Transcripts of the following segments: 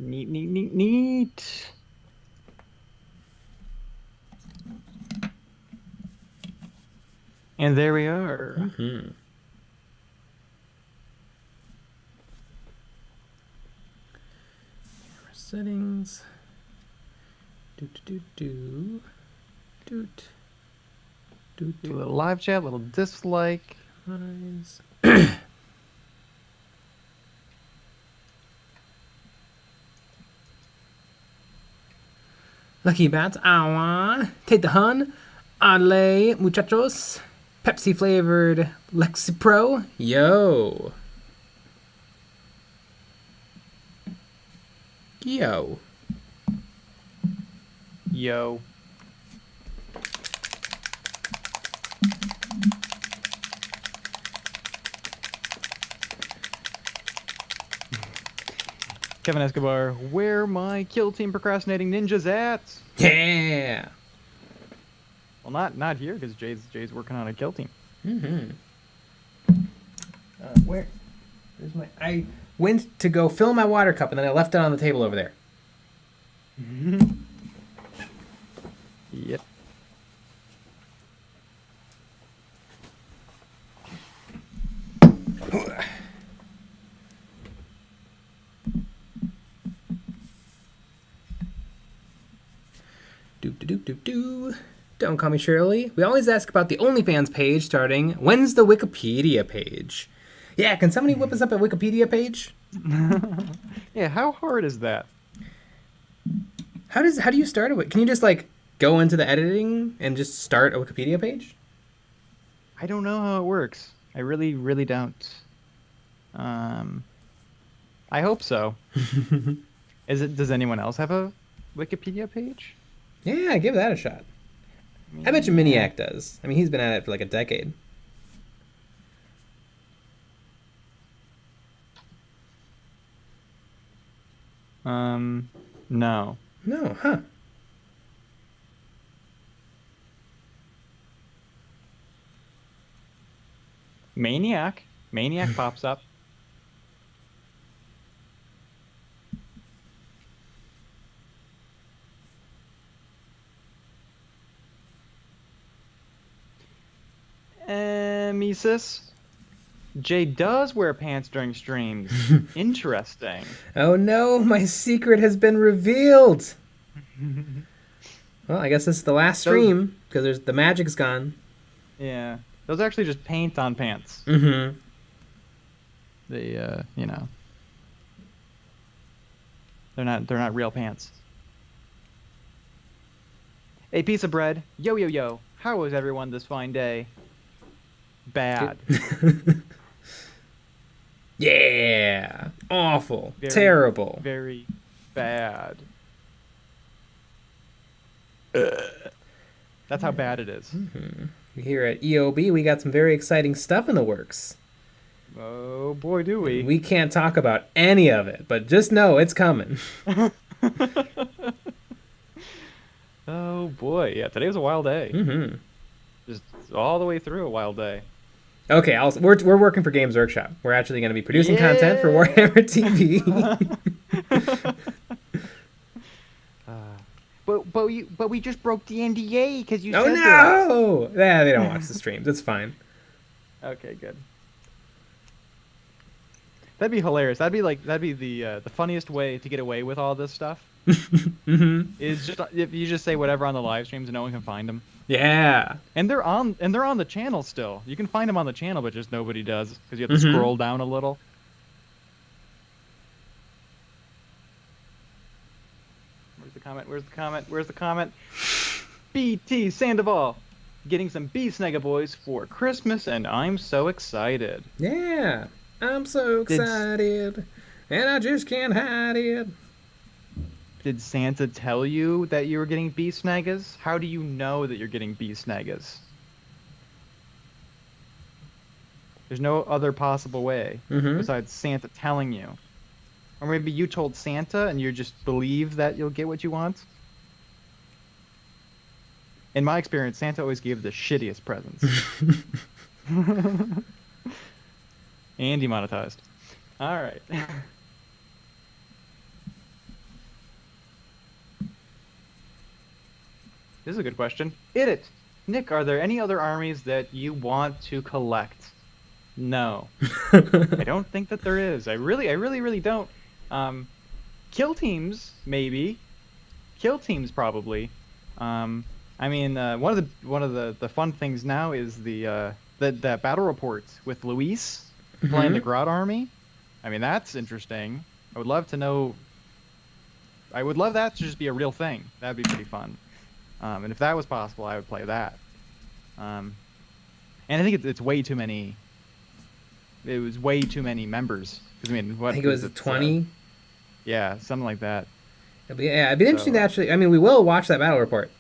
Neat, neat, neat, neat. And there we are. Mm-hmm. Camera settings. Do. Doot. Do a little live chat, little dislike. Eyes. Lucky Bats, awa. Take the hun. Ale, muchachos. Pepsi flavored Lexi Pro. Yo. Yo. Yo. Kevin Escobar, where my kill team procrastinating ninjas at? Yeah. Well, not here because Jay's working on a kill team. Mm-hmm. Where's my? I went to go fill my water cup and then I left it on the table over there. Yep. Doop. Don't call me Shirley. We always ask about the OnlyFans page starting. When's the Wikipedia page? Yeah, can somebody whip us up a Wikipedia page? Yeah, how hard is that? How do you start it? Can you just like go into the editing and just start a Wikipedia page? I don't know how it works. I really, really don't. I hope so. Does anyone else have a Wikipedia page? Yeah, give that a shot. I bet you Miniac does. I mean, he's been at it for like a decade. No. No, huh? Maniac pops up. Mises. Jay does wear pants during streams. Interesting. Oh no, my secret has been revealed. Well, I guess this is the last stream because the magic's gone. Yeah, those are actually just paint on pants. Mm-hmm. They, they're not real pants. A piece of bread. Yo, yo, yo. How was everyone this fine day? Bad. Yeah. Awful. Very, terrible. Very bad. That's how bad it is. Mm-hmm. Here at EOB, we got some very exciting stuff in the works. Oh boy, do we. We can't talk about any of it, but just know it's coming. Oh boy, yeah, today was a wild day. Mm-hmm. Just all the way through a wild day. Okay, we're working for Games Workshop. We're actually going to be producing content for Warhammer TV. But we just broke the NDA because you. Oh said no! Yeah, they don't watch the streams. It's fine. Okay, good. That'd be hilarious. That'd be the funniest way to get away with all this stuff. Mm-hmm. Is just if you just say whatever on the live streams and no one can find them. Yeah. And they're on the channel still. You can find them on the channel, but just nobody does because you have to scroll down a little. Where's the comment? BT Sandoval getting some Beastnega boys for Christmas, and I'm so excited. Yeah. I'm so excited, and I just can't hide it. Did Santa tell you that you were getting Beastnegas? How do you know that you're getting Beastnegas? There's no other possible way besides Santa telling you. Or maybe you told Santa and you just believe that you'll get what you want? In my experience, Santa always gave the shittiest presents. And demonetized. Alright. This is a good question. Nick, are there any other armies that you want to collect? No. I don't think that there is. I really don't. Um, Kill teams, maybe. Kill teams, probably. I mean, one of the fun things now is the battle reports with Luis playing the Grodd army. I mean, that's interesting. I would love to know. I would love that to just be a real thing. That'd be pretty fun. And if that was possible, I would play that. And I think it's way too many. It was way too many members. 'Cause, I mean, what? I think it was 20. Yeah, something like that. It'd be interesting to actually. I mean, we will watch that battle report.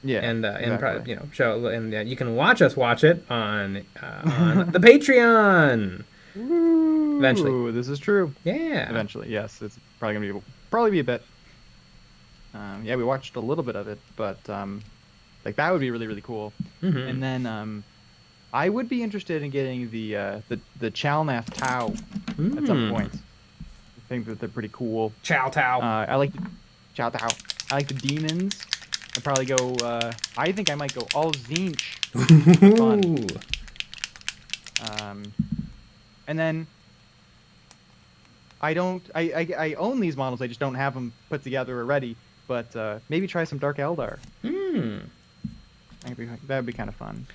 Yeah, and exactly. show, and you can watch us watch it on the Patreon. Ooh, Eventually. This is true. Yeah. Eventually, yes. It's probably be a bit. Yeah, we watched a little bit of it, but like that would be really cool. And then I would be interested in getting the Chalnath Tau at some point. I think that they're pretty cool. Chow Tao. I like the Chow Tau. I like the demons. I'd probably go. I think I might go all Zinch. Fun. And then I don't. I own these models. I just don't have them put together already. But maybe try some Dark Eldar. That'd be kind of fun.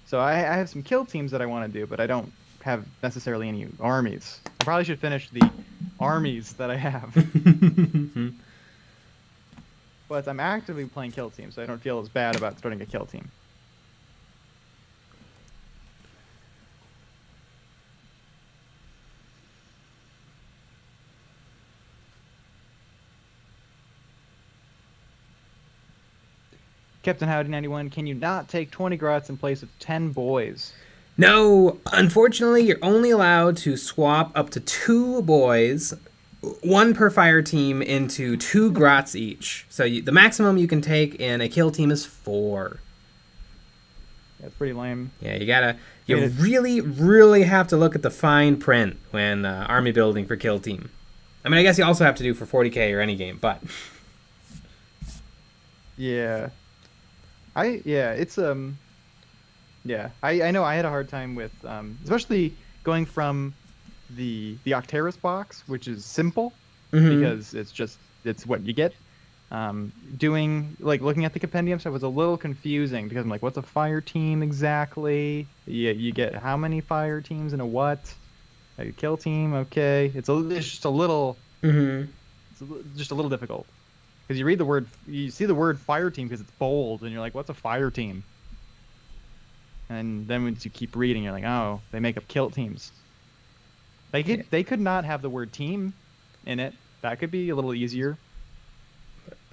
So I have some kill teams that I want to do, but I don't have necessarily any armies. I probably should finish the armies that I have. But I'm actively playing kill teams, so I don't feel as bad about starting a kill team. Captain Howdy 91, can you not take 20 grots in place of 10 boys? No, unfortunately, you're only allowed to swap up to 2 boys, 1 per fire team, into 2 grots each. So the maximum you can take in a kill team is 4. That's pretty lame. Yeah, you really have to look at the fine print when army building for kill team. I mean, I guess you also have to do for 40k or any game, but yeah. I know I had a hard time with especially going from the Octeris box, which is simple because it's what you get. Looking at the compendium stuff was a little confusing because I'm like, what's a fire team exactly? Yeah, you get how many fire teams in a what? A kill team, okay. It's just a little just a little difficult. Because you see the word fire team because it's bold, and you're like, what's a fire team? And then once you keep reading, you're like, oh, they make up kill teams. They could not have the word team in it. That could be a little easier.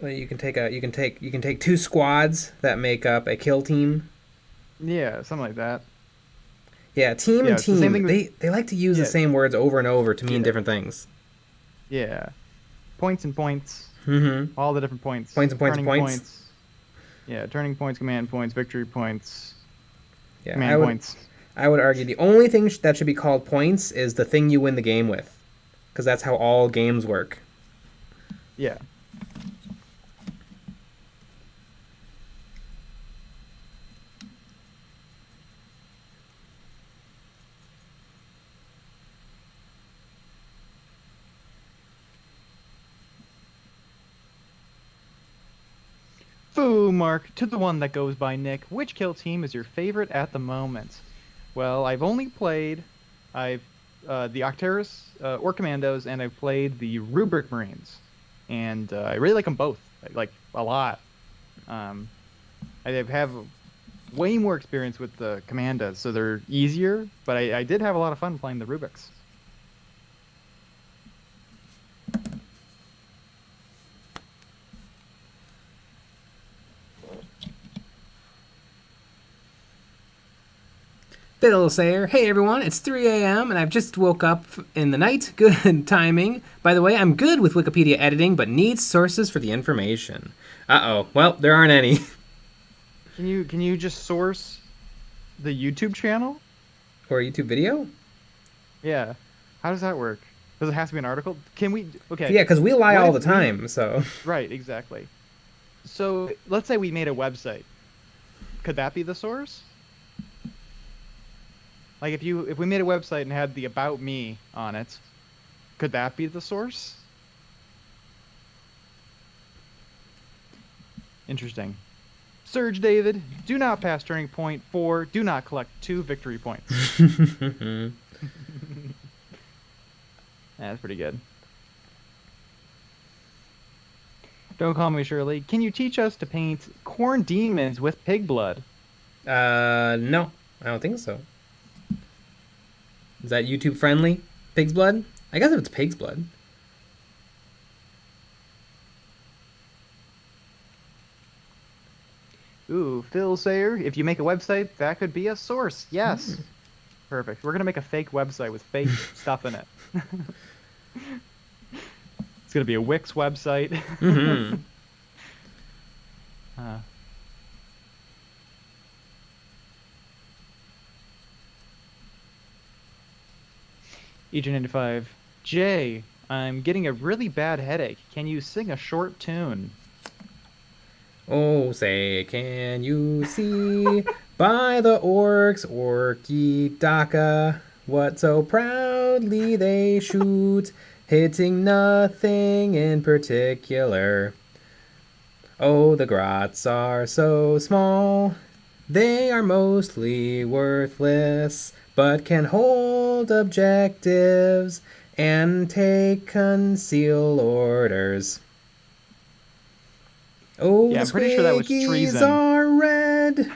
Well, you can take 2 squads that make up a kill team. Yeah, something like that. Yeah, team and team. They like to use the same words over and over to mean different things. Yeah, points and points. All the different points. Points and points and points. Yeah, turning points, command points, victory points. Yeah, command points. I would argue the only thing that should be called points is the thing you win the game with, because that's how all games work. Yeah. Foo, Mark, to the one that goes by Nick, which kill team is your favorite at the moment? Well, I've only played the Octeris ORK Commandos, and I've played the Rubric Marines, and I really like them both, like a lot. I have way more experience with the Commandos, so they're easier, but I did have a lot of fun playing the Rubrics. Fiddle Sayer, hey everyone, it's 3 a.m. and I've just woke up in the night. Good timing. By the way, I'm good with Wikipedia editing, but need sources for the information. Uh-oh. Well, there aren't any. Can you just source the YouTube channel? Or a YouTube video? Yeah. How does that work? Does it have to be an article? Can we... Okay. Yeah, because we lie all the time, so... Right, exactly. So let's say we made a website. Could that be the source? Like if we made a website and had the about me on it, could that be the source? Interesting. Surge David, do not pass turning point 4. Do not collect 2 victory points. That's pretty good. Don't call me Shirley. Can you teach us to paint corn demons with pig blood? No, I don't think so. Is that YouTube friendly? Pig's blood? I guess if it's pig's blood. Ooh, Phil Sayer, if you make a website, that could be a source. Yes. Perfect. We're going to make a fake website with fake stuff in it. It's going to be a Wix website. Mm-hmm. EJ95. Jay, I'm getting a really bad headache. Can you sing a short tune? Oh, say, can you see by the orcs, orky daka, what so proudly they shoot, hitting nothing in particular. Oh, the grots are so small, they are mostly worthless, but can hold objectives and take conceal orders. Oh, Yeah, the I'm pretty sure that was Swiggies treason. are red.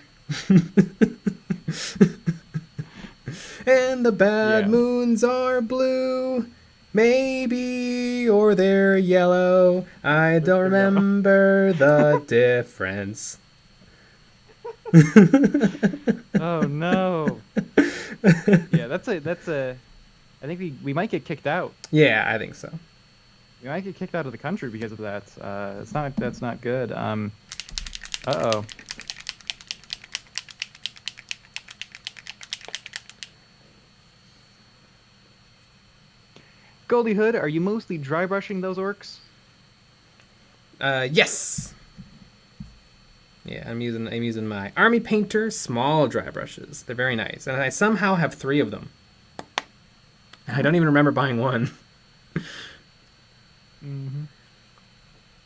And the bad moons are blue. Maybe, or they're yellow. I don't remember the difference. Oh no. Yeah, that's a I think we might get kicked out. Yeah, I think so. We might get kicked out of the country because of that. That's not good. Uh-oh. Goldie Hood, are you mostly dry brushing those orcs? Yes. Yeah, I'm using my Army Painter small dry brushes. They're very nice, and I somehow have 3 of them. I don't even remember buying one. Mm-hmm.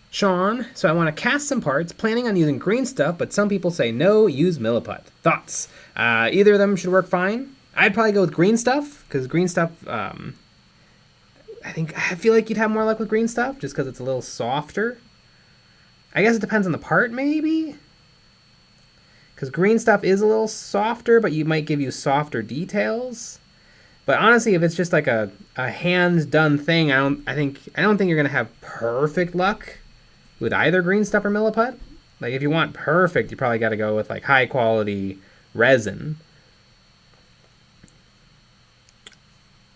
Sean, so I want to cast some parts, planning on using green stuff, but some people say no, use milliput. Thoughts? Either of them should work fine. I'd probably go with green stuff, because green stuff, I feel like you'd have more luck with green stuff, just because it's a little softer. I guess it depends on the part, maybe? Because green stuff is a little softer, but you might give you softer details. But honestly, if it's just like a hand-done thing, I don't think you're gonna have perfect luck with either green stuff or milliput. Like if you want perfect, you probably got to go with like high-quality resin.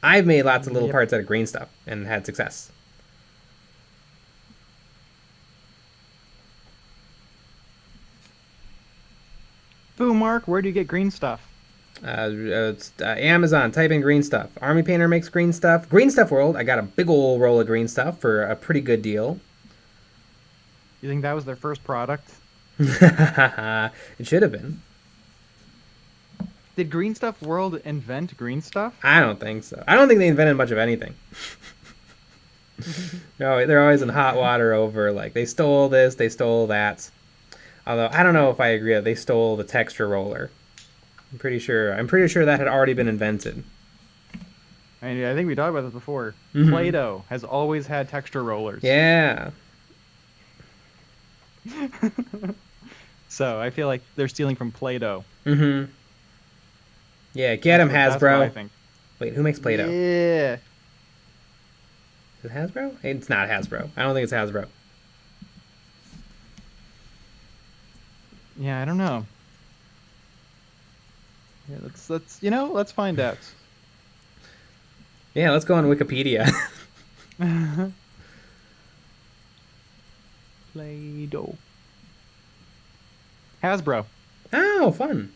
I've made lots of little parts out of green stuff and had success. Boom, Mark, where do you get green stuff? It's Amazon. Type in green stuff. Army Painter makes green stuff. Green Stuff World. I got a big old roll of green stuff for a pretty good deal. You think that was their first product? It should have been. Did Green Stuff World invent green stuff? I don't think so. I don't think they invented much of anything. No, they're always in hot water over like they stole this, they stole that. Although I don't know if I agree that they stole the texture roller. I'm pretty sure that had already been invented. I mean, I think we talked about this before. Mm-hmm. Play-Doh has always had texture rollers. Yeah. So I feel like they're stealing from Play-Doh. Mm-hmm. Yeah, get him, Hasbro. That's what I think. Wait, who makes Play-Doh? Yeah. Is it Hasbro? It's not Hasbro. I don't think it's Hasbro. Yeah, I don't know. Yeah, let's find out. Yeah, let's go on Wikipedia. Play-Doh. Hasbro. Oh, fun.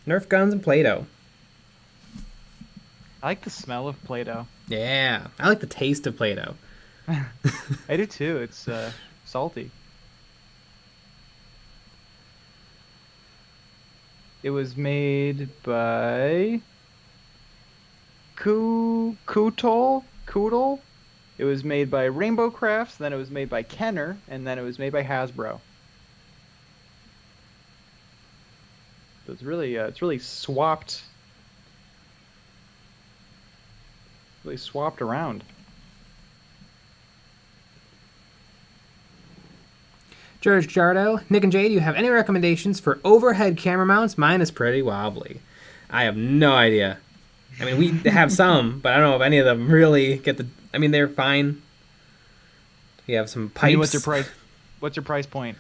Nerf guns and Play-Doh. I like the smell of Play-Doh. Yeah, I like the taste of Play-Doh. I do too. It's salty. It was made by Kootol. It was made by Rainbow Crafts, then it was made by Kenner, and then it was made by Hasbro. So it's really swapped. Really swapped around. George Jardo, Nick and Jay, do you have any recommendations for overhead camera mounts? Mine is pretty wobbly. I have no idea. I mean, we have some, but I don't know if any of them really get the... I mean, they're fine. We have some pipes. I mean, what's your price point?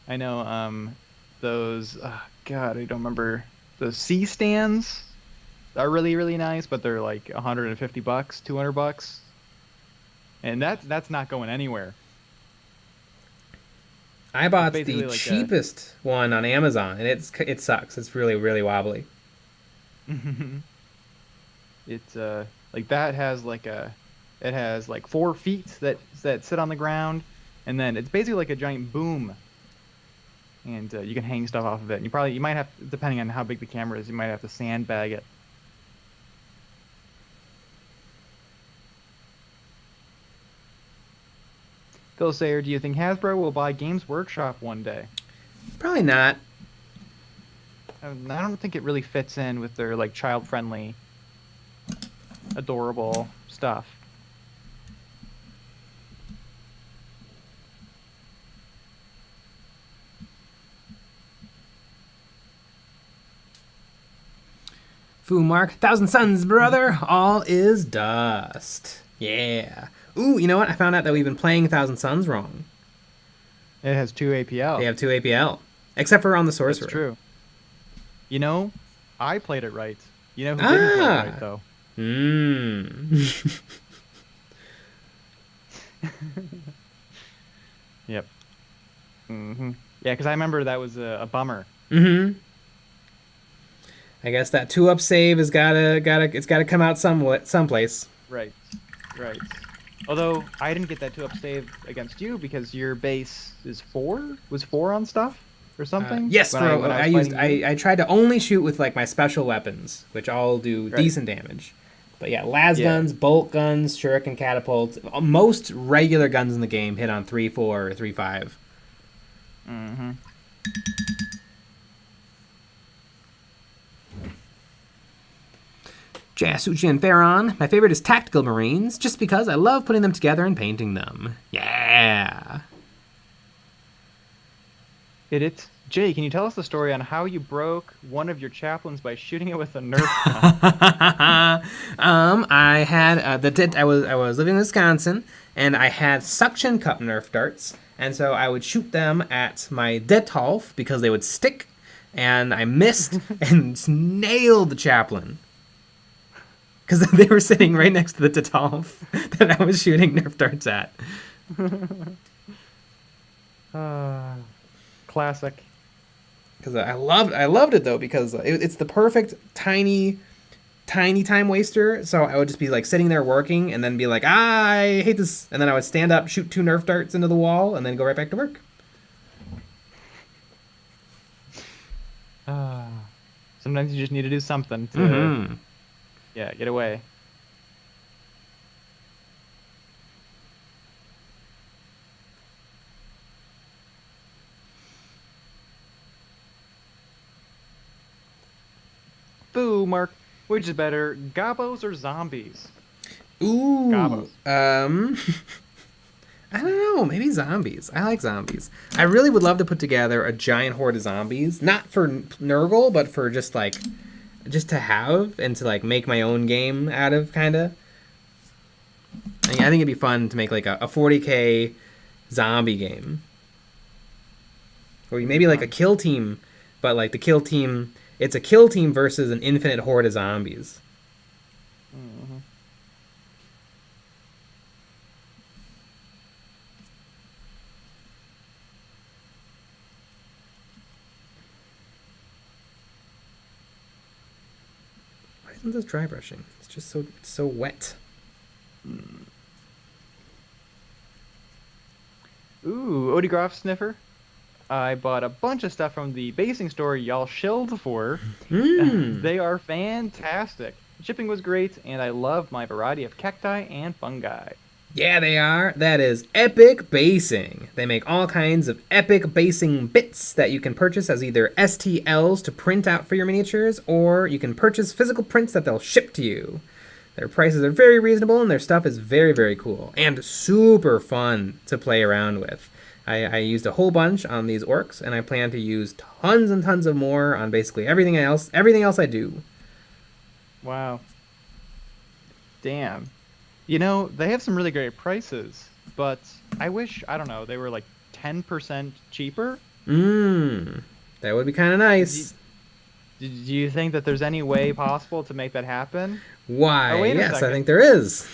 I know, those... God, I don't remember. Those C stands are really, really nice, but they're like $150, $200. And that's not going anywhere. I bought the like cheapest one on Amazon, and it sucks. It's really, really wobbly. It's like that has like it has like 4 feet that sit on the ground, and then it's basically like a giant boom, and you can hang stuff off of it. And you might have, depending on how big the camera is, you might have to sandbag it. Phil Sayer, do you think Hasbro will buy Games Workshop one day? Probably not. I don't think it really fits in with their like child-friendly, adorable stuff. Foo Mark, Thousand Suns, brother, all is dust. Yeah. Ooh, you know what? I found out that we've been playing Thousand Suns wrong. It has 2 APL. They have 2 APL. Except for on the Sorcerer. That's true. You know, I played it right. You know who didn't play it right, though? Yep. Yeah, because I remember that was a bummer. I guess that 2-up save has gotta come out someplace. Right. Although I didn't get that 2-up save against you because your base is 4? Was 4 on stuff or something? Yes, I tried to only shoot with like my special weapons, which all do decent damage. But yeah, guns, bolt guns, shuriken catapults, most regular guns in the game hit on 3-4 or 3-5. Jasuchi and Farron. My favorite is Tactical Marines, just because I love putting them together and painting them. Yeah. Jay, can you tell us the story on how you broke one of your chaplains by shooting it with a Nerf gun? I had I was living in Wisconsin, and I had suction cup Nerf darts, and so I would shoot them at my Detolf because they would stick, and I missed and nailed the chaplain. Because they were sitting right next to the Detolf that I was shooting Nerf darts at. Classic. Because I loved it though, because it's the perfect tiny time waster. So I would just be like sitting there working and then be like, I hate this, and then I would stand up, shoot 2 Nerf darts into the wall, and then go right back to work. Sometimes you just need to do something to get away. Boo, Mark. Which is better, gobos or zombies? Ooh. Gobos. I don't know. Maybe zombies. I like zombies. I really would love to put together a giant horde of zombies. Not for Nurgle, but for just to have and to like make my own game out of, kind of. I think it'd be fun to make like a 40k zombie game. Or maybe like a kill team, but like the kill team... It's a kill team versus an infinite horde of zombies. Why isn't this dry brushing? It's just so wet. Ooh, Odie Groff Sniffer. I bought a bunch of stuff from the basing store y'all shilled for. Mmm. They are fantastic. Shipping was great, and I love my variety of cacti and fungi. Yeah, they are. That is epic basing. They make all kinds of epic basing bits that you can purchase as either STLs to print out for your miniatures, or you can purchase physical prints that they'll ship to you. Their prices are very reasonable, and their stuff is very, very cool and super fun to play around with. I used a whole bunch on these orcs, and I plan to use tons and tons of more on basically everything else. Everything else I do. Wow. Damn. You know, they have some really great prices, but I wish, I don't know, they were like 10% cheaper. Mmm. That would be kind of nice. Do you think that there's any way possible to make that happen? Why? Oh, wait a Yes, I second. think there is.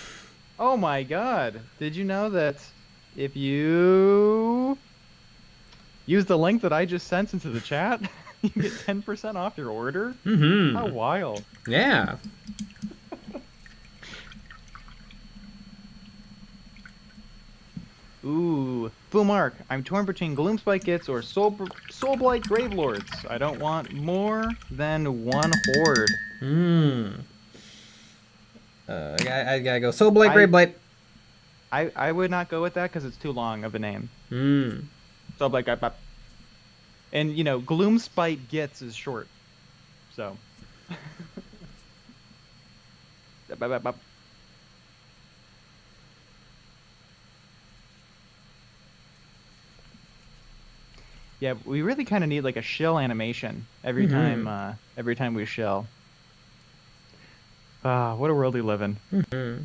Oh my God. Did you know that if you use the link that I just sent into the chat, you get 10% off your order? Mm-hmm. How wild. Yeah. Ooh. Full mark. I'm torn between Gloomspike Gits or Soulblight Gravelords. I don't want more than one horde. Hmm. I gotta go. Soul Blight, I, Grey Blight. I would not go with that because it's too long of a name. Hmm. Soulblight. And, you know, Gloomspike Gits is short. So. Yeah, we really kind of need like a shill animation every time we shill. Ah, what a world we live in. Mm-hmm.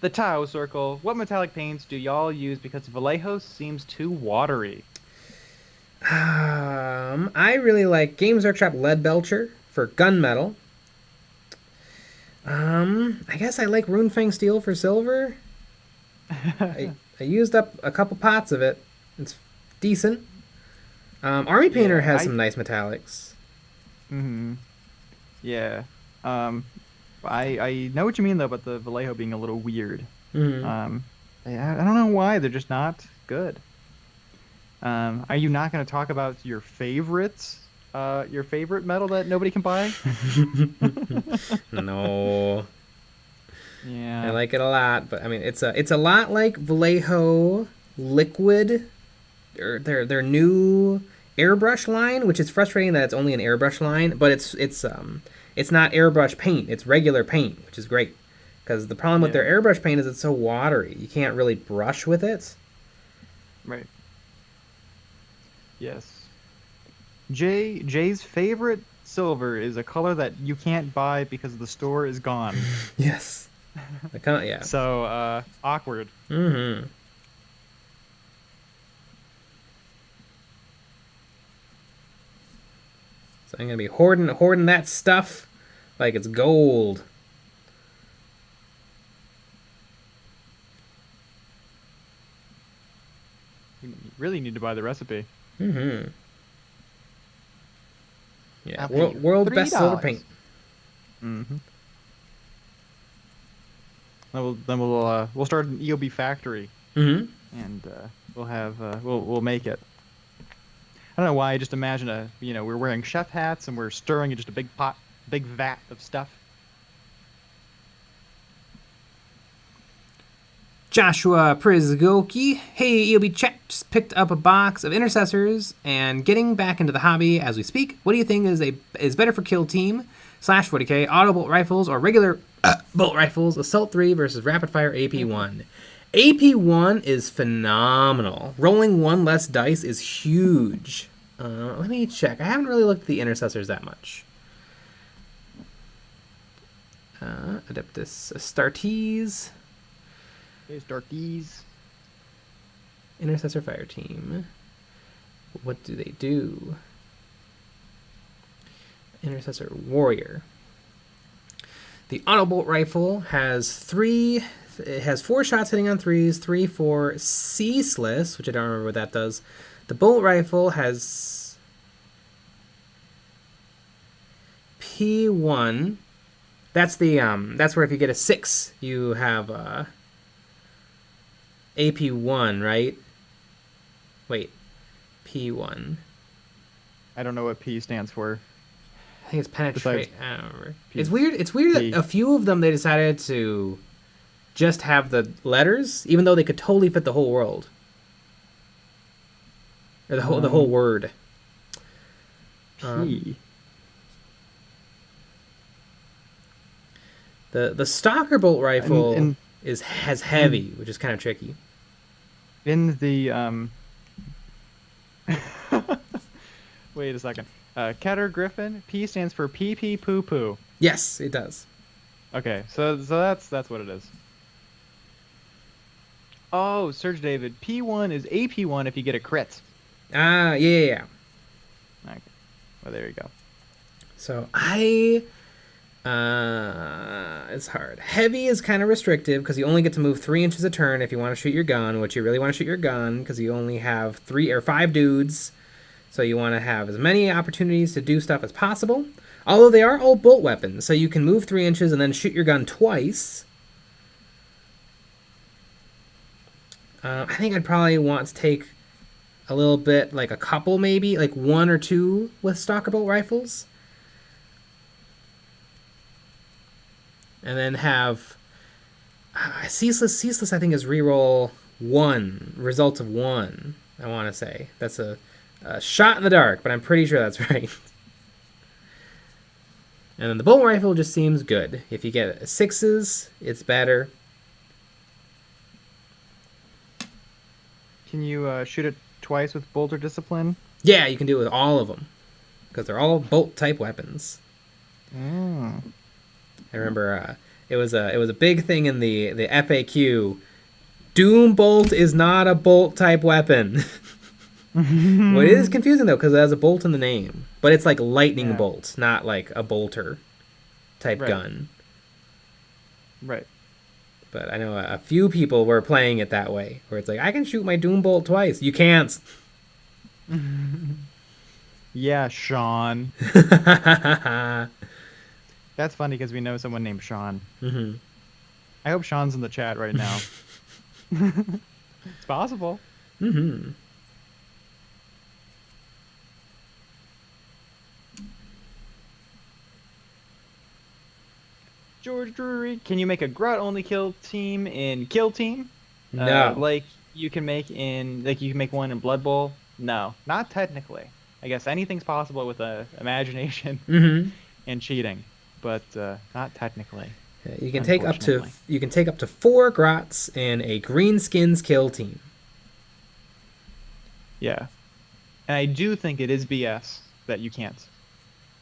The Tau Circle. What metallic paints do y'all use because Vallejo seems too watery? I really like Games Workshop Lead Belcher for gunmetal. I guess I like Runefang Steel for silver. I used up a couple pots of it. It's decent. Army Painter has some nice metallics. Mm-hmm. Yeah. I know what you mean though about the Vallejo being a little weird. Mm-hmm. I don't know why they're just not good. Are you not going to talk about your favorites? Your favorite metal that nobody can buy? No. Yeah. I like it a lot, but I mean it's a lot like Vallejo Liquid, or their new airbrush line, which is frustrating that it's only an airbrush line, but it's not airbrush paint, it's regular paint, which is great. Because the problem with their airbrush paint is it's so watery. You can't really brush with it. Right. Yes. Jay's favorite silver is a color that you can't buy because the store is gone. Yes. Yeah. So, awkward. Mm-hmm. So I'm gonna be hoarding that stuff like it's gold. You really need to buy the recipe. Mm-hmm. Yeah, I'll pay you world best silver $3. paint. Mm-hmm. Then we'll start an EOB factory. Mm-hmm. And we'll make it. I don't know why. I just imagine we're wearing chef hats and we're stirring in just a big vat of stuff. Joshua Prizgoki. Hey, EOB chat. Just picked up a box of intercessors and getting back into the hobby as we speak. What do you think is better for kill team / 40k, auto bolt rifles or regular bolt rifles, assault 3 versus rapid fire AP1? AP1 is phenomenal. Rolling one less dice is huge. Let me check. I haven't really looked at the intercessors that much. Adeptus Astartes. Here's Darkies. Intercessor Fire Team. What do they do? Intercessor Warrior. The auto bolt rifle has 4 shots hitting on 3s, 3 for ceaseless, which I don't remember what that does. The bolt rifle has P1. That's where if you get a 6, you have AP1, right? Wait, P1. I don't know what P stands for. I think it's penetrate. Besides I don't remember. P. It's weird. It's weird P. that a few of them they decided to just have the letters, even though they could totally fit the whole world or the whole word. P. The stalker bolt rifle has heavy, which is kind of tricky. In the wait a second. Keter Griffin, P stands for pee pee poo poo. Yes, it does. Okay, so that's what it is. Oh, Serge David, P1 is AP1 if you get a crit. Ah, yeah. Okay. Well, there you go. So it's hard. Heavy is kind of restrictive because you only get to move 3 inches a turn if you want to shoot your gun, which you really want to shoot your gun because you only have 3 or 5 dudes. So you want to have as many opportunities to do stuff as possible. Although they are all bolt weapons, so you can move 3 inches and then shoot your gun twice. I think I'd probably want to take a little bit, like a couple maybe, like 1 or 2 with stalker bolt rifles. And then have ceaseless I think is reroll 1, results of 1, I want to say. That's a shot in the dark, but I'm pretty sure that's right. And then the bolt rifle just seems good. If you get 6s, it's better. Can you shoot it twice with bolter discipline? Yeah, you can do it with all of them because they're all bolt type weapons. Mm. I remember it was a big thing in the FAQ. Doom bolt is not a bolt type weapon. Well, it is confusing though because it has a bolt in the name, but it's like lightning bolt, not like a bolter type gun. Right. But I know a few people were playing it that way, where it's like I can shoot my Doom bolt twice. You can't. Yeah, Sean. That's funny because we know someone named Sean. Mm-hmm. I hope Sean's in the chat right now. It's possible. Mm-hmm. George Drury, can you make a Grot only kill team in Kill Team? No. Like you can make one in Blood Bowl? No, not technically. I guess anything's possible with imagination and cheating, but not technically. You can take up to 4 Grots in a Greenskins Kill Team. Yeah, and I do think it is BS that you can't,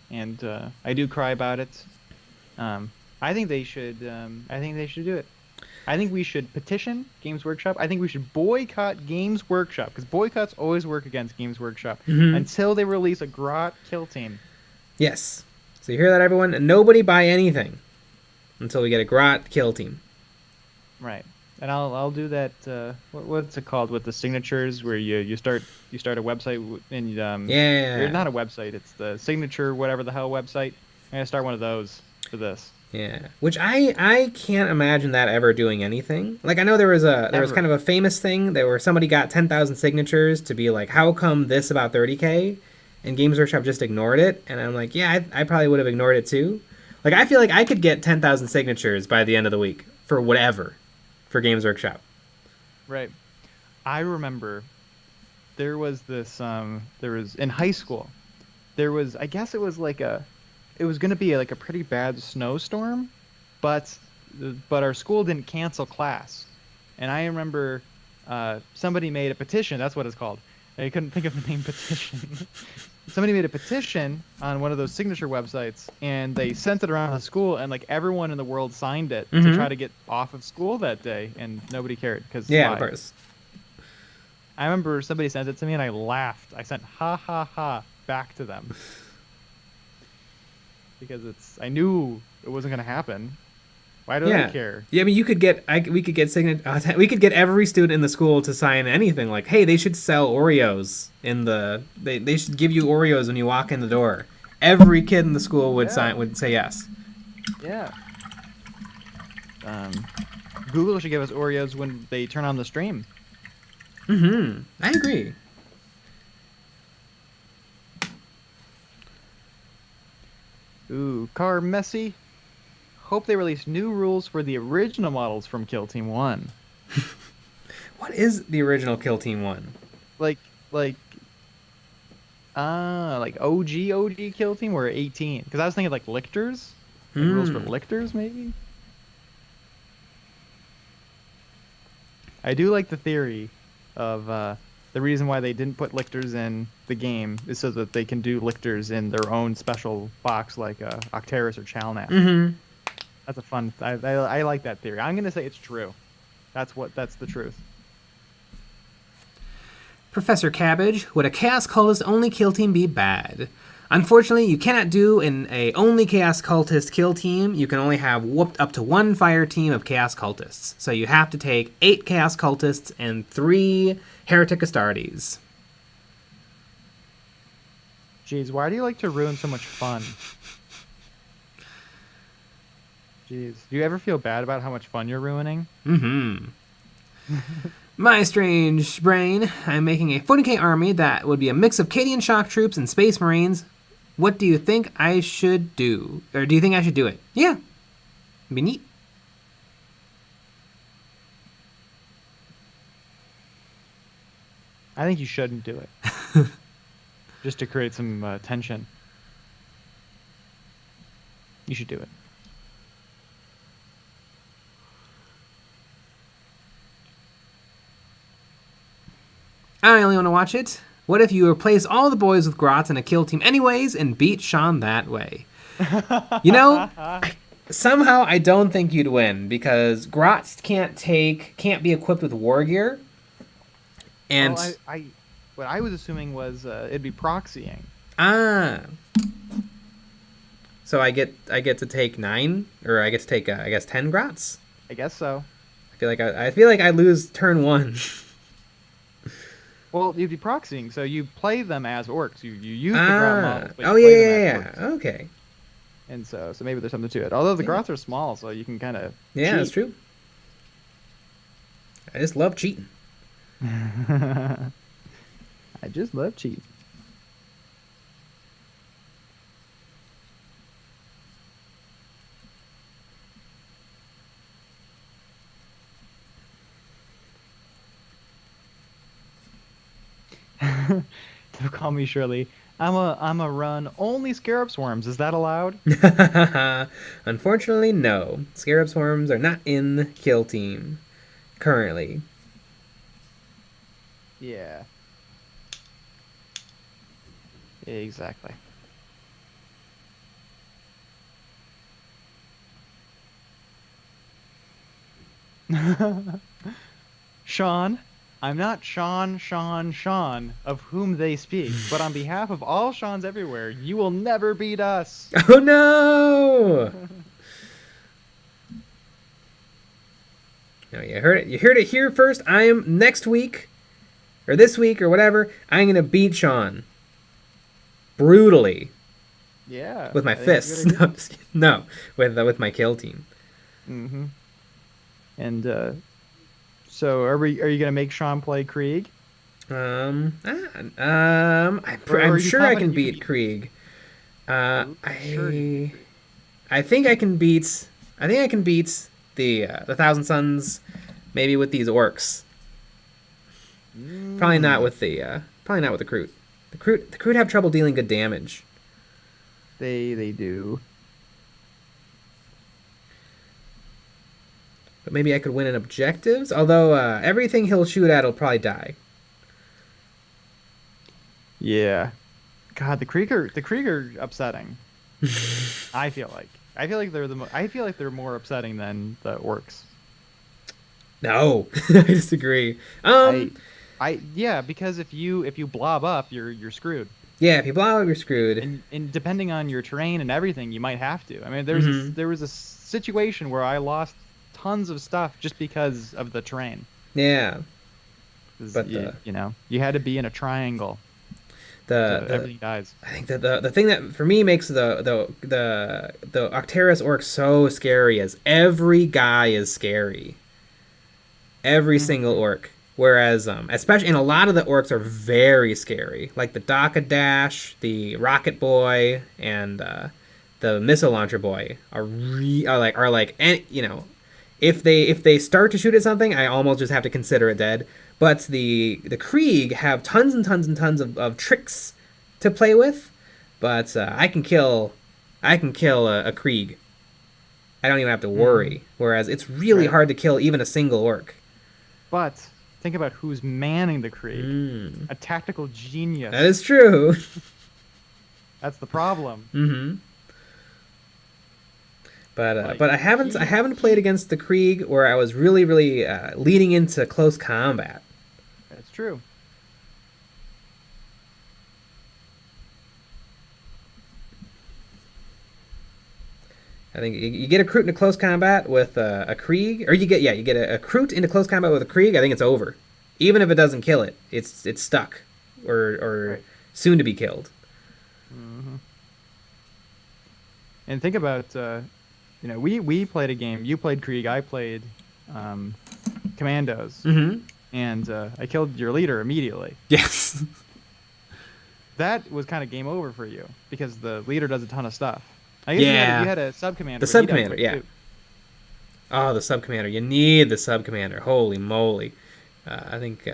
and I do cry about it. I think they should. I think they should do it. I think we should petition Games Workshop. I think we should boycott Games Workshop because boycotts always work against Games Workshop until they release a Grot kill team. Yes. So you hear that, everyone? Nobody buy anything until we get a Grot kill team. Right. And I'll do that. What's it called with the signatures where you start a website and or not a website. It's the signature whatever the hell website. I'm gonna start one of those for this. Yeah, which I can't imagine that ever doing anything. Like I know there was kind of a famous thing that where somebody got 10,000 signatures to be like, how come this about 30K, and Games Workshop just ignored it. And I'm like, yeah, I probably would have ignored it too. Like I feel like I could get 10,000 signatures by the end of the week for whatever, for Games Workshop. Right. I remember there was this there was in high school. There was I guess it was like it was going to be like a pretty bad snowstorm, but our school didn't cancel class. And I remember somebody made a petition. That's what it's called. I couldn't think of the name petition. Somebody made a petition on one of those signature websites, and they sent it around the school, and like everyone in the world signed it to try to get off of school that day, and nobody cared because of course. I remember somebody sent it to me, and I laughed. I sent ha ha ha back to them. Because I knew it wasn't going to happen. Why do I care? Yeah, I mean, we could get every student in the school to sign anything like, hey, they should sell Oreos they should give you Oreos when you walk in the door. every kid in the school would Yeah. would say yes. Yeah. Google should give us Oreos when they turn on the stream. Mm-hmm. I agree. Ooh, car messy. Hope they release new rules for the original models from Kill Team 1. What is the original Kill Team 1? Like OG Kill Team were 18. Because I was thinking like lictors. Like rules for lictors, maybe? I do like the theory of the reason why they didn't put lictors in the game is so that they can do lictors in their own special box like Octeris or Chalnap. Mm-hmm. That's a fun... I like that theory. I'm going to say it's true. That's the truth. Professor Cabbage, would a Chaos Cultist only kill team be bad? Unfortunately, you cannot do in a only Chaos Cultist kill team. You can only have whooped up to 1 fire team of Chaos Cultists. So you have to take 8 Chaos Cultists and 3 Heretic Astartes. Jeez, why do you like to ruin so much fun? Jeez, do you ever feel bad about how much fun you're ruining? Mm-hmm. My strange brain. I'm making a 40k army that would be a mix of Cadian shock troops and Space Marines. What do you think I should do? Or do you think I should do it? Yeah. It'd be neat. I think you shouldn't do it. Just to create some tension. You should do it. I only want to watch it. What if you replace all the boys with Grots in a kill team anyways and beat Sean that way? You know, somehow I don't think you'd win because Grots can't be equipped with war gear. And what I was assuming was it'd be proxying. So I get to take 9, or I get to take I guess 10 Grots. I guess so. I feel like I lose turn 1. Well, you'd be proxying, so you play them as orcs. You use the Grot models. But you Oh play them as yeah. orcs. Okay. And so maybe there's something to it. Although the Grots are small, so you can kind of Yeah, that's true. I just love cheating. I just love cheating. Don't call me Shirley. I'm a run only Scarab Swarms. Is that allowed? Unfortunately, no. Scarab Swarms are not in kill team currently. Yeah. Exactly. Sean, I'm not Sean, of whom they speak, but on behalf of all Seans everywhere, you will never beat us. Oh no! No, you heard it. You heard it here first. I am next week, or this week, or whatever. I'm gonna beat Sean brutally. Yeah. With my fists. No, with my kill team. Mm-hmm. And so are you gonna make Sean play Krieg? I'm sure I can beat Krieg. I think I can beat. I think I can beat the Thousand Suns, maybe with these orcs. Probably not with the Kroot. The Kroot have trouble dealing good damage. They do. But maybe I could win in objectives. Although everything he'll shoot at will probably die. Yeah. God, the Krieg are upsetting. I feel like they're more upsetting than the orcs. No, I disagree. Yeah, because if you blob up, you're screwed. Yeah, if you blob up, you're screwed. And depending on your terrain and everything, you might have to. I mean, there was a situation where I lost tons of stuff just because of the terrain. Yeah. But you know, you had to be in a triangle. Everything dies. I think that the thing that for me makes the Octeris orc so scary is every guy is scary. Every single orc. Whereas, especially, and a lot of the orcs are very scary, like the Daka Dash, the Rocket Boy, and the Missile Launcher Boy are like, and you know, if they start to shoot at something, I almost just have to consider it dead. But the Krieg have tons and tons and tons of tricks to play with, but I can kill a Krieg. I don't even have to worry. Whereas it's really hard to kill even a single orc. But think about who's manning the Krieg. A tactical genius. That is true. That's the problem. Mm-hmm. But I haven't played against the Krieg where I was really leading into close combat. That's true. I think you get a Kroot into close combat with a Krieg, or you get a Kroot into close combat with a Krieg. I think it's over, even if it doesn't kill it. It's stuck, or soon to be killed. Mm-hmm. And think about we played a game. You played Krieg. I played Commandos. Mm-hmm. And I killed your leader immediately. Yes. That was kind of game over for you because the leader does a ton of stuff. I guess you had a sub-commander. The sub-commander, yeah. Too. Oh, the sub-commander. You need the sub-commander. Holy moly. I think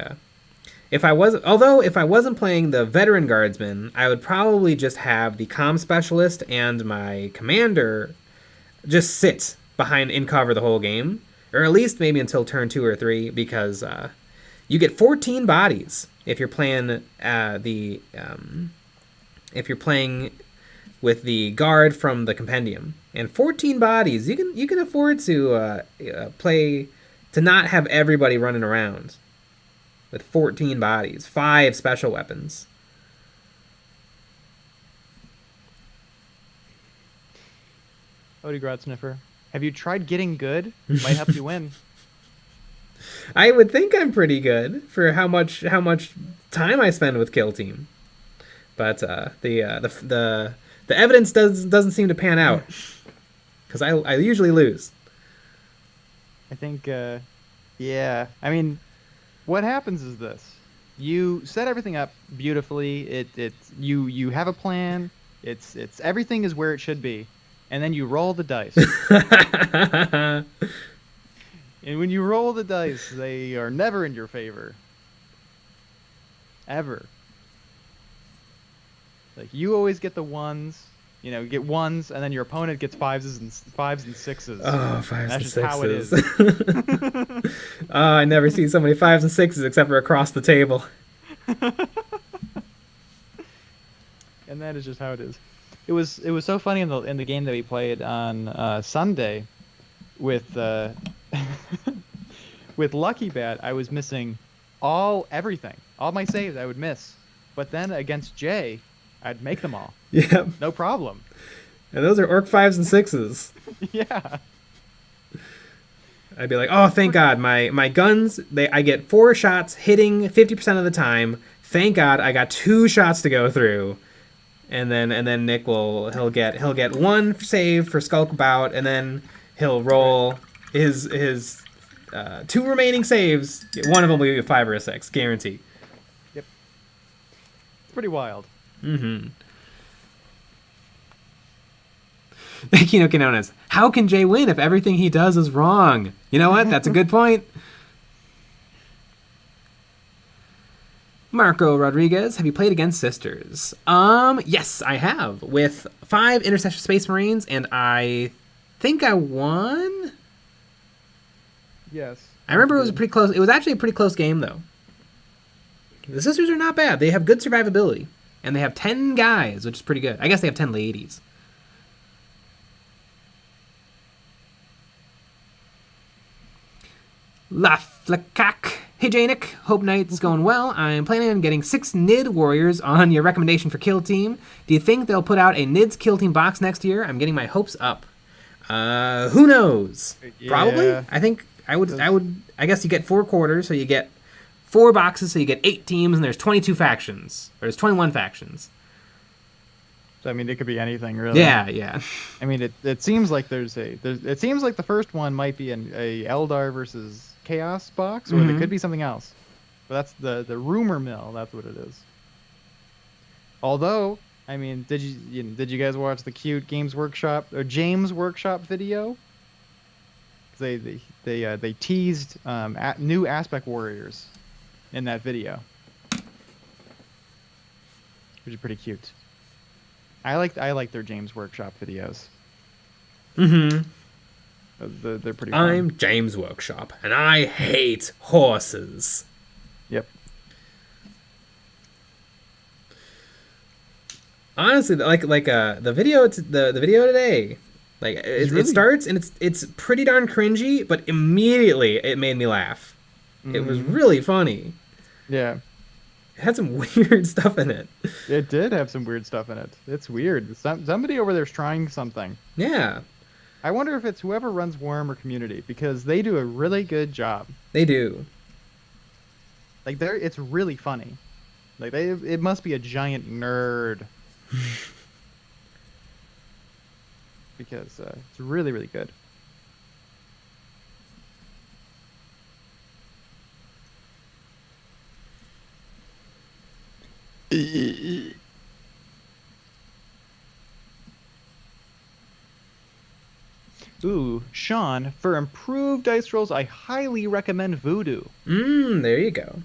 if I wasn't playing the veteran guardsman, I would probably just have the comm specialist and my commander just sit in cover the whole game. Or at least maybe until turn 2 or 3, because you get 14 bodies if you're playing if you're playing with the guard from the compendium, and 14 bodies you can afford to play to not have everybody running around with 14 bodies, 5 special weapons. Odie Grot Sniffer, have you tried getting good? Might help you win. I would think I'm pretty good for how much time I spend with Kill Team, but the evidence doesn't seem to pan out because I usually lose. I think yeah. I mean, what happens is this: you set everything up beautifully. You have a plan. It's everything is where it should be, and then you roll the dice. And when you roll the dice, they are never in your favor. Ever. Like, you always get the ones, you get ones, and then your opponent gets fives and sixes. Oh, fives and sixes. That's just how it is. Oh, I never see so many 5s and 6s except for across the table. And that is just how it is. It was so funny in the game that we played on Sunday with with Lucky Bat. I was missing everything. All my saves I would miss. But then against Jay, I'd make them all. Yeah. No problem. And those are Orc 5s and 6s. Yeah. I'd be like, oh, thank God, my guns, I get 4 shots hitting 50% of the time. Thank God I got 2 shots to go through. And then Nick he'll get 1 save for Skulk Bout, and then he'll roll his 2 remaining saves. One of them will be a 5 or a 6, guaranteed. Yep. It's pretty wild. Mm-hmm. Kino Kinones, how can Jay win if everything he does is wrong? You know what? That's a good point. Marco Rodriguez, have you played against Sisters? Yes, I have. With 5 Intercession Space Marines, and I think I won? Yes. I remember it was pretty close. It was actually a pretty close game, though. The Sisters are not bad. They have good survivability. And they have 10 guys, which is pretty good. I guess they have 10 ladies. La Flacac. Hey Janik, hope night's going well. I'm planning on getting 6 NID warriors on your recommendation for Kill Team. Do you think they'll put out a NID's Kill Team box next year? I'm getting my hopes up. Who knows? Yeah. Probably. I think I would. I guess you get 4 quarters, so you get 4 boxes, so you get 8 teams, and there's 22 factions. Or there's 21 factions. So, I mean, it could be anything, really. Yeah, yeah. I mean, it seems like it seems like the first one might be a Eldar versus Chaos box, or Mm-hmm. it could be something else. But that's the rumor mill. That's what it is. Although, I mean, did you guys watch the cute James Workshop video? They teased new Aspect Warriors in that video, which is pretty cute. I like their James Workshop videos. Mm-hmm. They're pretty fun. I'm James Workshop, and I hate horses. Yep. Honestly, the video the video today, like it starts and it's pretty darn cringy, but immediately it made me laugh. It was really funny. Yeah. It had some weird stuff in it. It did have some weird stuff in it. It's weird. Somebody over there's trying something. Yeah. I wonder if it's whoever runs Warhammer Community, because they do a really good job. They do. Like it's really funny. Like it must be a giant nerd. Because it's really, really good. Ooh, Sean, for improved dice rolls, I highly recommend Voodoo. There you go.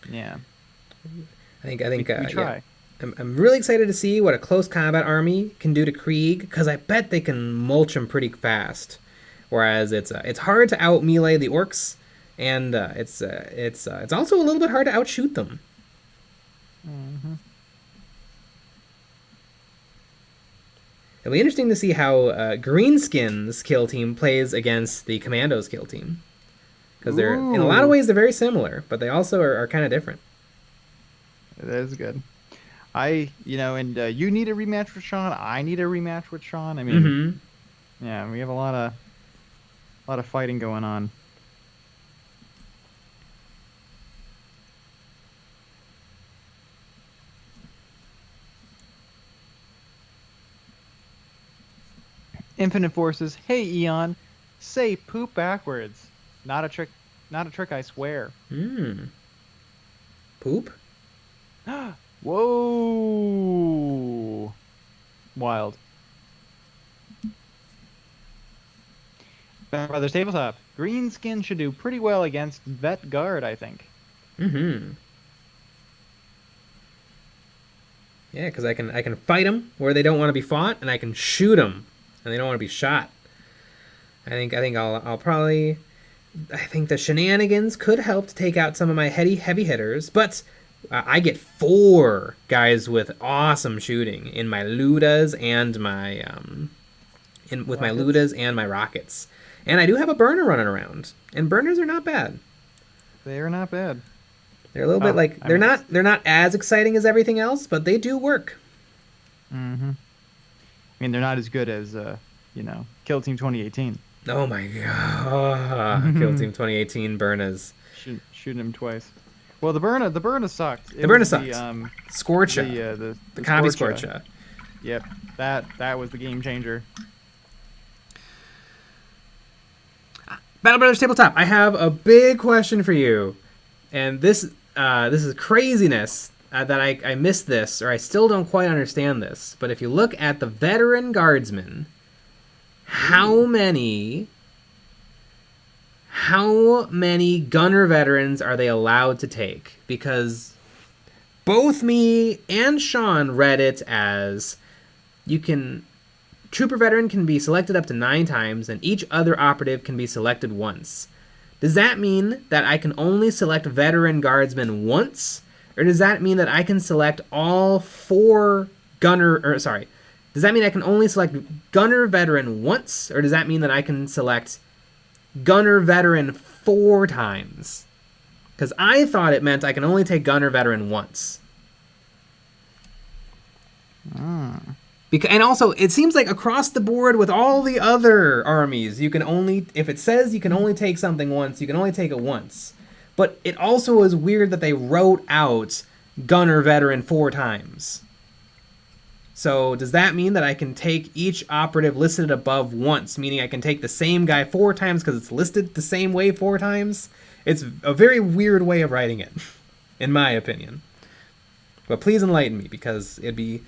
Yeah. I think We try. yeah. I'm really excited to see what a close combat army can do to Krieg, because I bet they can mulch them pretty fast. Whereas it's hard to out melee the orcs, and it's also a little bit hard to outshoot them. Mm-hmm. It'll be interesting to see how Greenskins kill team plays against the Commandos kill team, because they're in a lot of ways they're very similar, but they also are kind of different. That is good. And you need a rematch with Sean. I need a rematch with Sean. I mean, yeah, we have a lot of fighting going on. Infinite Forces. Hey, Eon, say poop backwards. Not a trick, I swear. Poop? Whoa! Wild. Brothers Tabletop. Greenskin should do pretty well against Vet Guard, I think. Yeah, because I can fight them where they don't want to be fought, and I can shoot them, and they don't want to be shot. I think I'll probably. I think the shenanigans could help to take out some of my heavy hitters, but I get 4 guys with awesome shooting in my Ludas and my my Ludas and my rockets, and I do have a burner running around, and burners are not bad. They are not bad. They're a little bit like they're not as exciting as everything else, but they do work. Mm-hmm. I mean, they're not as good as Kill Team 2018. Oh my god! Kill Team 2018 Burnas. Shooting him twice. Well, the Burna sucked. The Burna sucked. Scorcha. The Kabi Scorcha. Yep, that was the game changer. Battle Brothers Tabletop. I have a big question for you, and this is craziness that I missed this, or I still don't quite understand this. But if you look at the veteran guardsmen, how many gunner veterans are they allowed to take? Because both me and Sean read it as trooper veteran can be selected up to 9 times, and each other operative can be selected once. Does that mean that I can only select veteran guardsmen once? Or does that mean that I can select all 4 does that mean I can only select gunner veteran once? Or does that mean that I can select gunner veteran 4 times? Because I thought it meant I can only take gunner veteran once. And also, it seems like across the board with all the other armies, you can only, if it says you can only take something once, you can only take it once. But it also is weird that they wrote out Gunner Veteran 4 times. So does that mean that I can take each operative listed above once, meaning I can take the same guy 4 times because it's listed the same way 4 times? It's a very weird way of writing it, in my opinion. But please enlighten me, because it'd be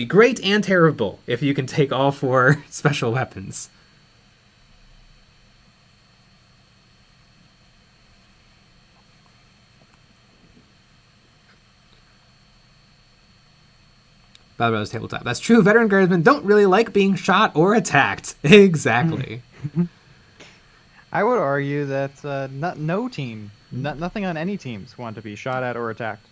great and terrible if you can take all 4 special weapons. Battle Brothers Tabletop. That's true. Veteran guardsmen don't really like being shot or attacked. Exactly. I would argue that no team, nothing on any teams want to be shot at or attacked.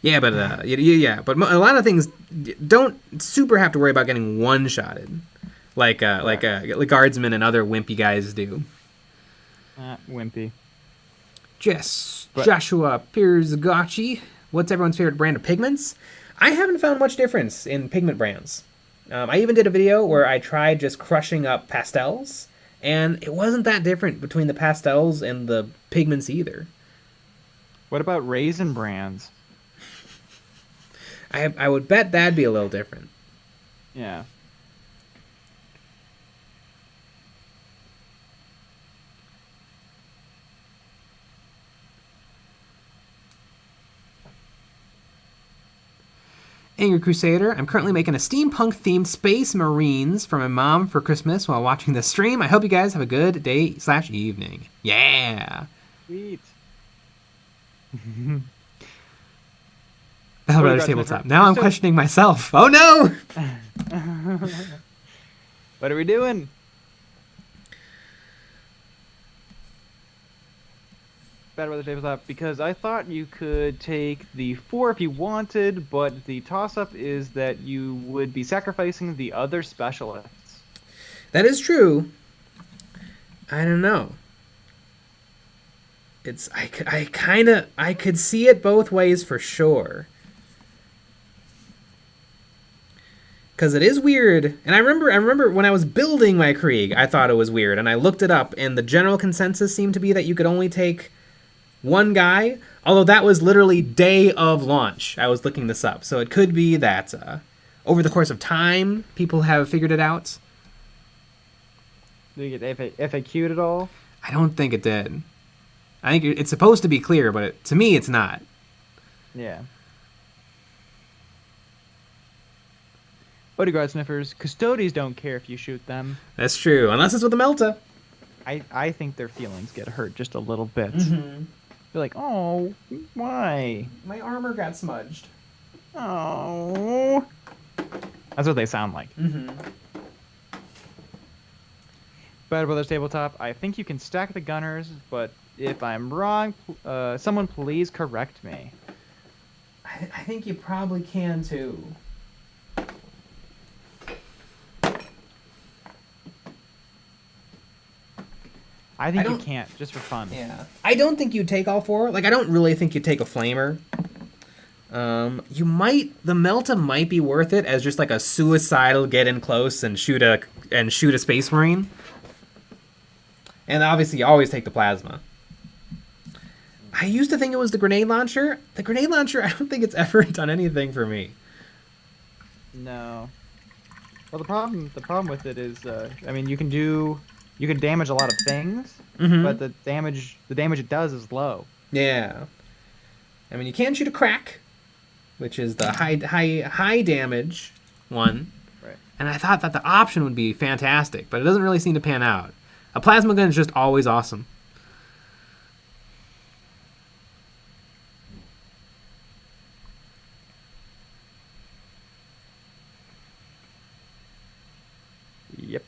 Yeah, but but a lot of things don't super have to worry about getting one-shotted, like guardsmen and other wimpy guys do. Wimpy. Joshua Pirzagachi. What's everyone's favorite brand of pigments? I haven't found much difference in pigment brands. I even did a video where I tried just crushing up pastels, and it wasn't that different between the pastels and the pigments either. What about raisin brands? I would bet that'd be a little different. Yeah. Angry Crusader, I'm currently making a steampunk-themed Space Marines for my mom for Christmas while watching the stream. I hope you guys have a good day/evening. Yeah! Sweet. Battle Brothers Tabletop. Now I'm questioning myself. Oh no! What are we doing? Battle Brothers Tabletop, because I thought you could take the 4 if you wanted, but the toss-up is that you would be sacrificing the other specialists. That is true. I don't know. I could see it both ways for sure. Because it is weird, and I remember when I was building my Krieg, I thought it was weird, and I looked it up, and the general consensus seemed to be that you could only take one guy, although that was literally day of launch. I was looking this up, so it could be that over the course of time, people have figured it out. Did you get FAQ'd at all? I don't think it did. I think it's supposed to be clear, but to me, it's not. Yeah. Bodyguard sniffers, custodies don't care if you shoot them. That's true, unless it's with a Melta. I think their feelings get hurt just a little bit. Mm-hmm. They're like, oh, why? My armor got smudged. Oh. That's what they sound like. Mm-hmm. Battle Brothers Tabletop, I think you can stack the gunners, but if I'm wrong, someone please correct me. I think you probably can too. I think you can't, just for fun. Yeah. I don't think you'd take all 4. Like, I don't really think you'd take a flamer. You might... The Melta might be worth it as just like a suicidal get in close and shoot a Space Marine. And obviously you always take the plasma. I used to think it was the grenade launcher. The grenade launcher, I don't think it's ever done anything for me. No. Well, the problem with it is, I mean, you can damage a lot of things, Mm-hmm. but the damage it does is low. Yeah. I mean, you can shoot a crack, which is the high damage one. Right. And I thought that the option would be fantastic, but it doesn't really seem to pan out. A plasma gun is just always awesome. Yep.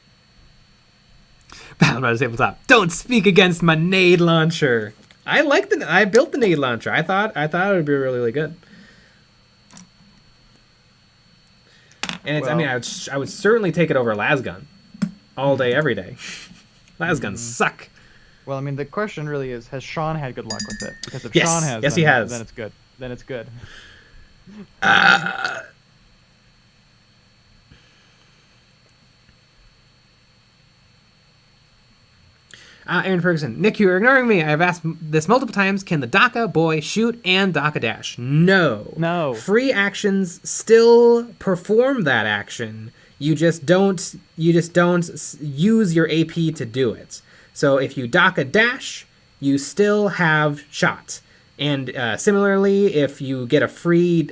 Battle Brothers Tabletop. Don't speak against my nade launcher. I built the nade launcher. I thought it would be really, really good. And it's, well, I mean, I would certainly take it over a lasgun all day, every day. Lasguns suck. Well, I mean, the question really is, has Sean had good luck with it? Because if yes. Sean has, yes, then, he has. Then it's good. Then it's good. Aaron Ferguson, Nick, you're ignoring me. I've asked this multiple times. Can the DACA boy shoot and DACA dash? No. No. Free actions still perform that action. You just don't use your AP to do it. So if you DACA dash, you still have shot. And similarly, if you get a free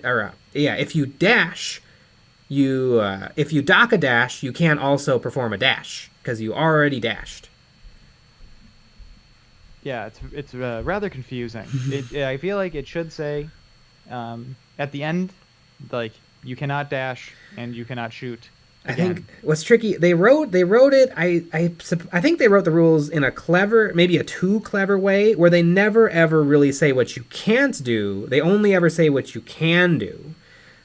if you dash, if you DACA dash, you can't also perform a dash because you already dashed. Yeah, it's rather confusing. I feel like it should say at the end, like, you cannot dash and you cannot shoot again. I think what's tricky, they wrote it. I think they wrote the rules in a clever, maybe a too clever way, where they never ever really say what you can't do. They only ever say what you can do.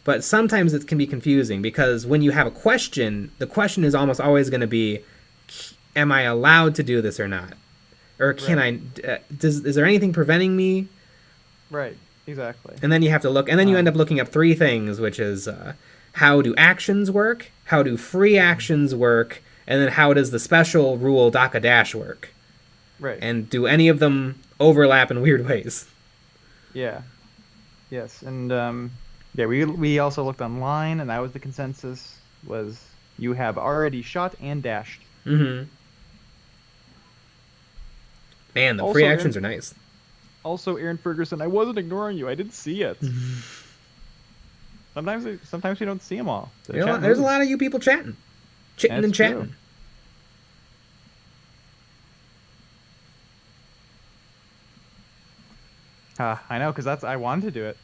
But sometimes it can be confusing because when you have a question, the question is almost always going to be, am I allowed to do this or not? Or can I, is there anything preventing me? Right, exactly. And then you have to look, and then you end up looking up three things, which is how do actions work, how do free actions work, and then how does the special rule DACA dash work? Right. And do any of them overlap in weird ways? Yeah. Yes, and yeah, we also looked online, and that was the consensus, was you have already shot and dashed. Mm-hmm. Man, the Also, free actions are nice. Also, Aaron Ferguson, I wasn't ignoring you. I didn't see it. Sometimes we don't see them all. There's a lot of you people chatting. Chitting and chatting. I know, because I wanted to do it.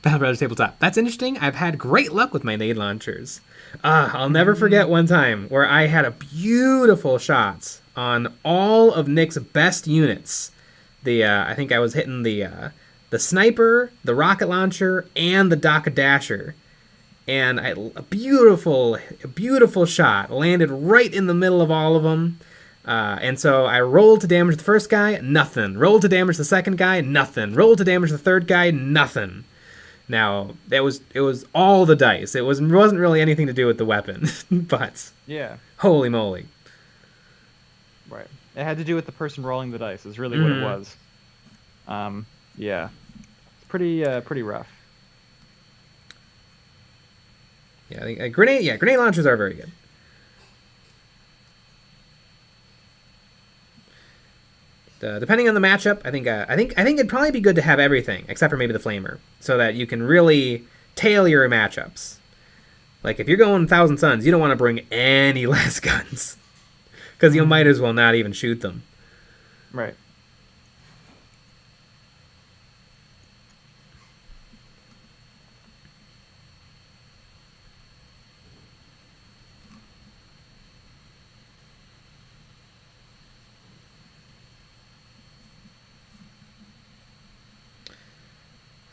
Battle Brothers Tabletop. That's interesting. I've had great luck with my nade launchers. I'll never forget one time where I had a beautiful shot on all of Nick's best units. I think I was hitting the sniper, the rocket launcher, and the DACA dasher. And a beautiful shot. Landed right in the middle of all of them. And so I rolled to damage the first guy, nothing. Rolled to damage the second guy, nothing. Rolled to damage the third guy, nothing. Now, it was all the dice. It wasn't really anything to do with the weapon. But yeah, holy moly. Right. It had to do with the person rolling the dice is really what it was. Yeah. It's pretty rough. Yeah, I think grenade launchers are very good. Depending on the matchup, I think it'd probably be good to have everything except for maybe the flamer, so that you can really tail your matchups. Like if you're going Thousand Suns, you don't want to bring any less guns, because you might as well not even shoot them. Right.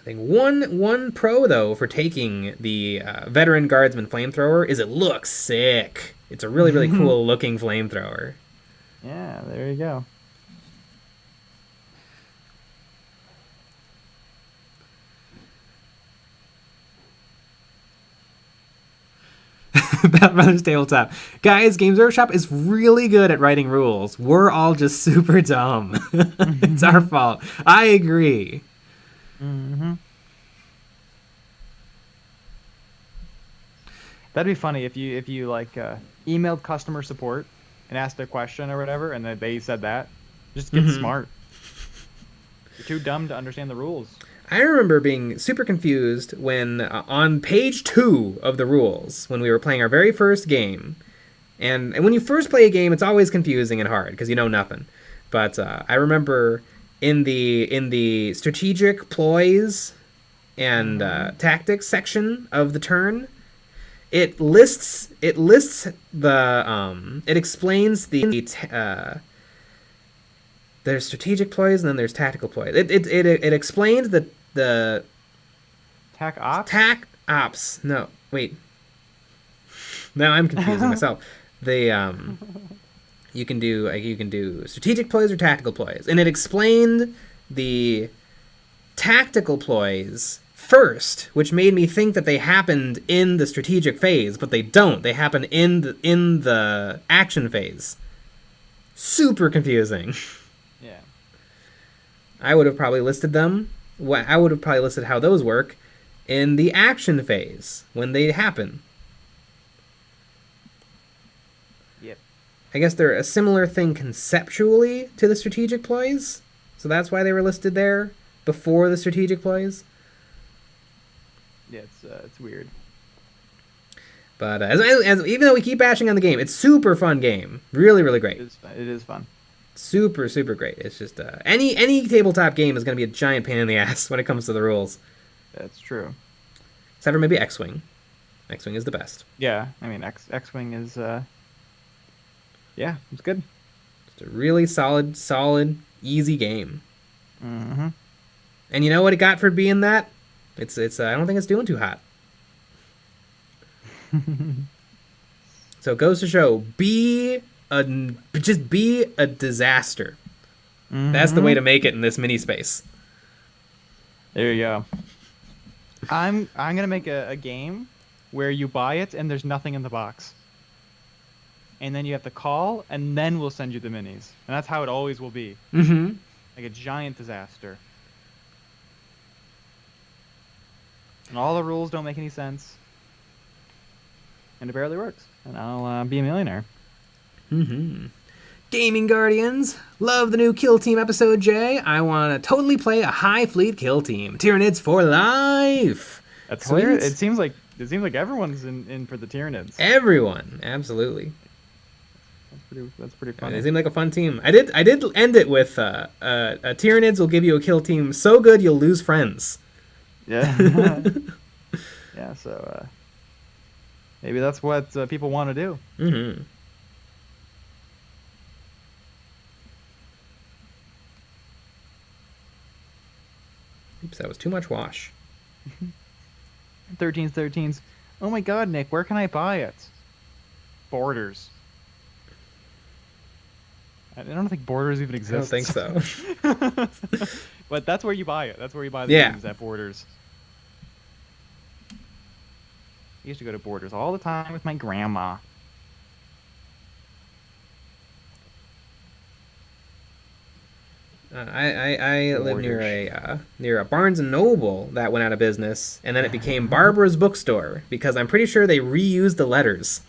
I think one pro though for taking the veteran guardsman flamethrower is it looks sick. It's a really cool looking flamethrower. Yeah, there you go. Battle Brothers Tabletop. Guys, Games Workshop is really good at writing rules. We're all just super dumb. It's our fault. I agree. Mm-hmm. That'd be funny if you like emailed customer support and asked a question or whatever, and they said that. Just get smart. You're too dumb to understand the rules. I remember being super confused when on page 2 of the rules, when we were playing our very first game, and when you first play a game, it's always confusing and hard because you know nothing. But I remember in the strategic ploys and tactics section of the turn, it explains there's strategic ploys and then there's tactical ploys. It explains the TAC ops. No, wait. Now I'm confusing myself. You can do strategic ploys or tactical ploys, and it explained the tactical ploys first, which made me think that they happened in the strategic phase, but they don't. They happen in the action phase. Super confusing. Yeah. I would have probably listed them. I would have probably listed how those work in the action phase when they happen. Yep. I guess they're a similar thing conceptually to the strategic plays, so that's why they were listed there before the strategic plays. Yeah, it's weird. But as even though we keep bashing on the game, it's super fun game. Really, really great. It is fun. Super, super great. It's just any tabletop game is going to be a giant pain in the ass when it comes to the rules. That's true. Except for maybe X-Wing. X-Wing is the best. Yeah, I mean X-Wing is yeah, it's good. It's a really solid, easy game. Mm-hmm. And you know what it got for being that? It's I don't think it's doing too hot. So it goes to show, just be a disaster. Mm-hmm. That's the way to make it in this mini space. There you go. I'm gonna make a game where you buy it and there's nothing in the box, and then you have to call, and then we'll send you the minis, and that's how it always will be. Mm-hmm. Like a giant disaster. And all the rules don't make any sense. And it barely works. And I'll be a millionaire. Mm-hmm. Gaming Guardians, love the new Kill Team episode, Jay. I want to totally play a high fleet kill team. Tyrannids for life. That's Sweet. hilarious. It seems like everyone's in for the Tyranids. Everyone, absolutely. That's pretty fun. They seem like a fun team. I did end it with a Tyranids will give you a kill team so good you'll lose friends. Yeah. Yeah. So maybe that's what people want to do. Mm-hmm. Oops, that was too much wash. 13s. Oh my God, Nick, where can I buy it? Borders. I don't think Borders even exists. I don't think so. But that's where you buy it. That's where you buy the games, at Borders. I used to go to Borders all the time with my grandma. I live near a Barnes and Noble that went out of business, and then it became Barbara's Bookstore because I'm pretty sure they reused the letters.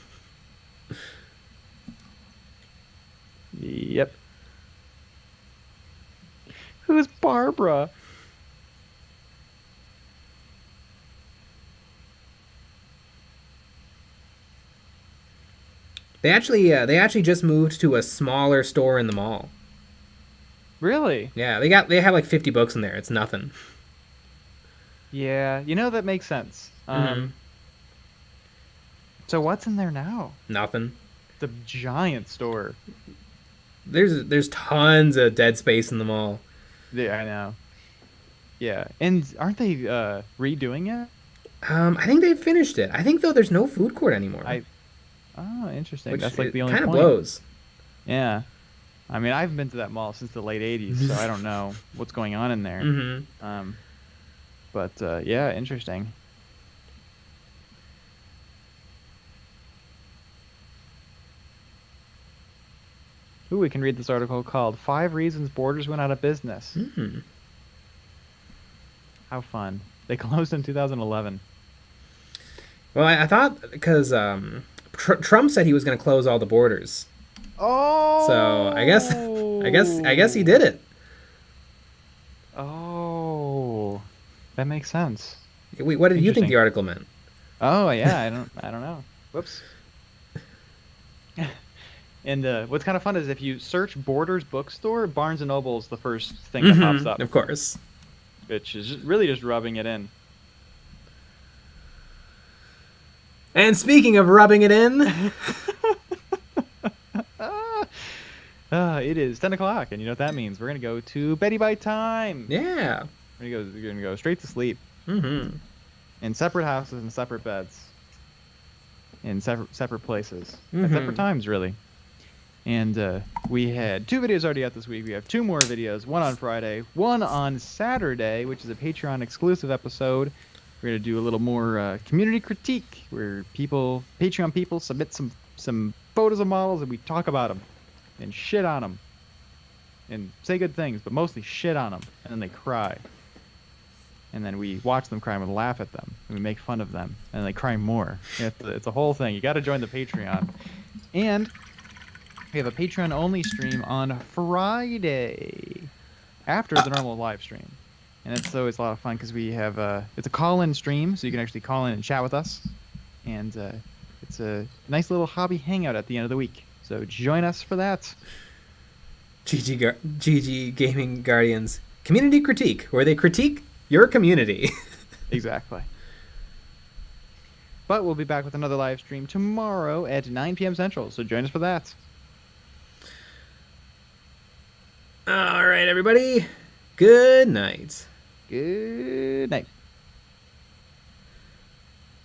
Yep. Who's Barbara? They actually just moved to a smaller store in the mall. Really? Yeah, they have like 50 books in there. It's nothing. Yeah, that makes sense. Mm-hmm. So what's in there now? Nothing. It's a giant store. There's tons of dead space in the mall. Yeah, I know. Yeah, and aren't they redoing it? I think they finished it. I think though there's no food court anymore. Oh, interesting. Which That's like the only kind of point. blows. Yeah. I mean, I haven't been to that mall since the late 80s, so I don't know what's going on in there. Mm-hmm. But yeah, interesting. Ooh, we can read this article called 5 Reasons Borders Went Out of Business. Mm-hmm. How fun. They closed in 2011. Well, I thought because Trump said he was going to close all the borders. Oh. So I guess he did it. Oh, that makes sense. Wait, what did you think the article meant? Oh yeah, I don't know. Whoops. And what's kind of fun is if you search Borders Bookstore, Barnes and Noble is the first thing that pops up. Of course. Which is really just rubbing it in. And speaking of rubbing it in, it is 10 o'clock, and you know what that means. We're gonna go to Betty Bite time. Yeah. We're gonna go straight to sleep. Mm-hmm. In separate houses and separate beds. In separate places. Mm-hmm. At separate times, really. And we had 2 videos already out this week. We have 2 more videos. One on Friday, one on Saturday, which is a Patreon exclusive episode. We're gonna do a little more community critique, where Patreon people, submit some photos of models, and we talk about them and shit on them and say good things, but mostly shit on them, and then they cry. And then we watch them cry and we laugh at them, and we make fun of them, and they cry more. It's a whole thing. You got to join the Patreon. And we have a Patreon-only stream on Friday after the normal live stream. And it's always a lot of fun because we have it's a call-in stream, so you can actually call in and chat with us. And it's a nice little hobby hangout at the end of the week. So join us for that. GG Gaming Guardians Community Critique, where they critique your community. Exactly. But we'll be back with another live stream tomorrow at 9 p.m. Central, so join us for that. All right, everybody. Good night. Good night.